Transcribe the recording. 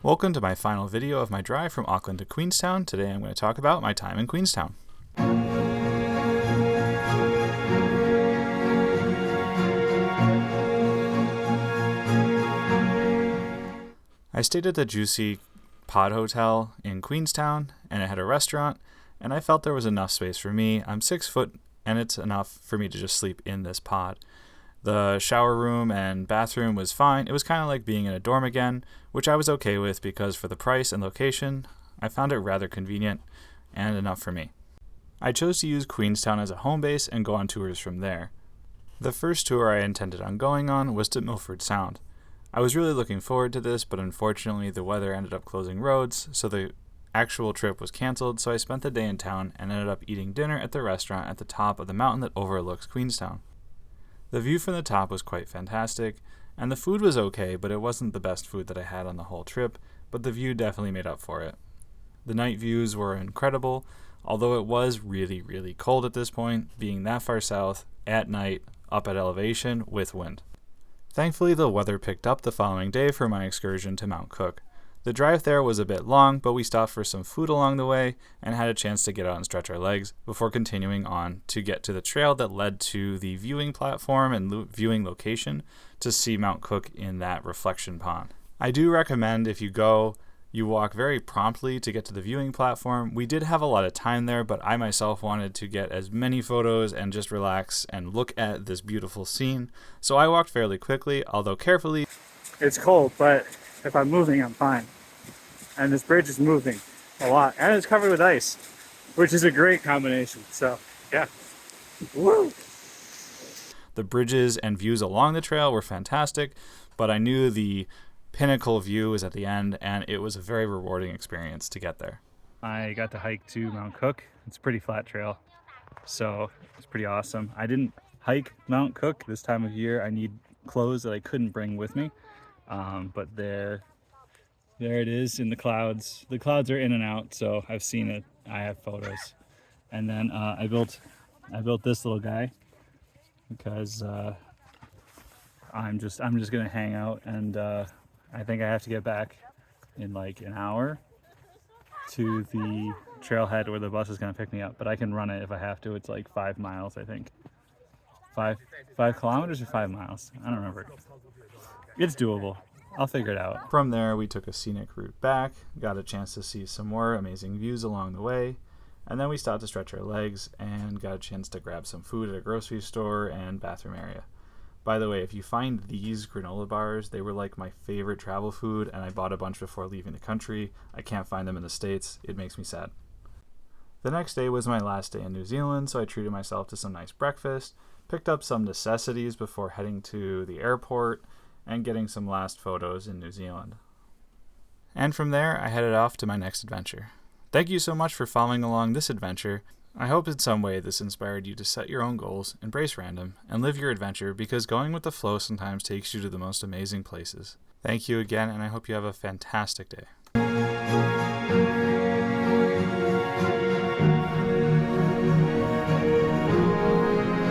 Welcome to my final video of my drive from Auckland to Queenstown. Today I'm going to talk about my time in Queenstown. I stayed at the Juicy Pod Hotel in Queenstown, and it had a restaurant, and I felt there was enough space for me. I'm 6 foot, and it's enough for me to just sleep in this pod. The shower room and bathroom was fine. It was kind of like being in a dorm again, which I was okay with because for the price and location, I found it rather convenient and enough for me. I chose to use Queenstown as a home base and go on tours from there. The first tour I intended on going on was to Milford Sound. I was really looking forward to this, but unfortunately the weather ended up closing roads, so the actual trip was canceled, so I spent the day in town and ended up eating dinner at the restaurant at the top of the mountain that overlooks Queenstown. The view from the top was quite fantastic, and the food was okay, but it wasn't the best food that I had on the whole trip, but the view definitely made up for it. The night views were incredible, although it was really, really cold at this point, being that far south, at night, up at elevation, with wind. Thankfully, the weather picked up the following day for my excursion to Mount Cook. The drive there was a bit long, but we stopped for some food along the way and had a chance to get out and stretch our legs before continuing on to get to the trail that led to the viewing platform and viewing location to see Mount Cook in that reflection pond. I do recommend if you go, you walk very promptly to get to the viewing platform. We did have a lot of time there, but I myself wanted to get as many photos and just relax and look at this beautiful scene. So I walked fairly quickly, although carefully. It's cold, but if I'm moving, I'm fine. And this bridge is moving a lot, and it's covered with ice, which is a great combination. So, yeah. Woo! The bridges and views along the trail were fantastic, but I knew the pinnacle view was at the end, and it was a very rewarding experience to get there. I got to hike to Mount Cook. It's a pretty flat trail, so it's pretty awesome. I didn't hike Mount Cook this time of year. I need clothes that I couldn't bring with me, but there it is in the clouds. The clouds are in and out, so I've seen it. I have photos. And then I built this little guy because I'm just gonna hang out, and I think I have to get back in like an hour to the trailhead where the bus is gonna pick me up, but I can run it if I have to. It's like 5 miles, I think. 5 kilometers or 5 miles? I don't remember. It's doable. I'll figure it out. From there, we took a scenic route back, got a chance to see some more amazing views along the way, and then we stopped to stretch our legs and got a chance to grab some food at a grocery store and bathroom area. By the way, if you find these granola bars, they were like my favorite travel food, and I bought a bunch before leaving the country. I can't find them in the States. It makes me sad. The next day was my last day in New Zealand, so I treated myself to some nice breakfast, picked up some necessities before heading to the airport, and getting some last photos in New Zealand. And from there, I headed off to my next adventure. Thank you so much for following along this adventure. I hope in some way this inspired you to set your own goals, embrace random, and live your adventure, because going with the flow sometimes takes you to the most amazing places. Thank you again, and I hope you have a fantastic day.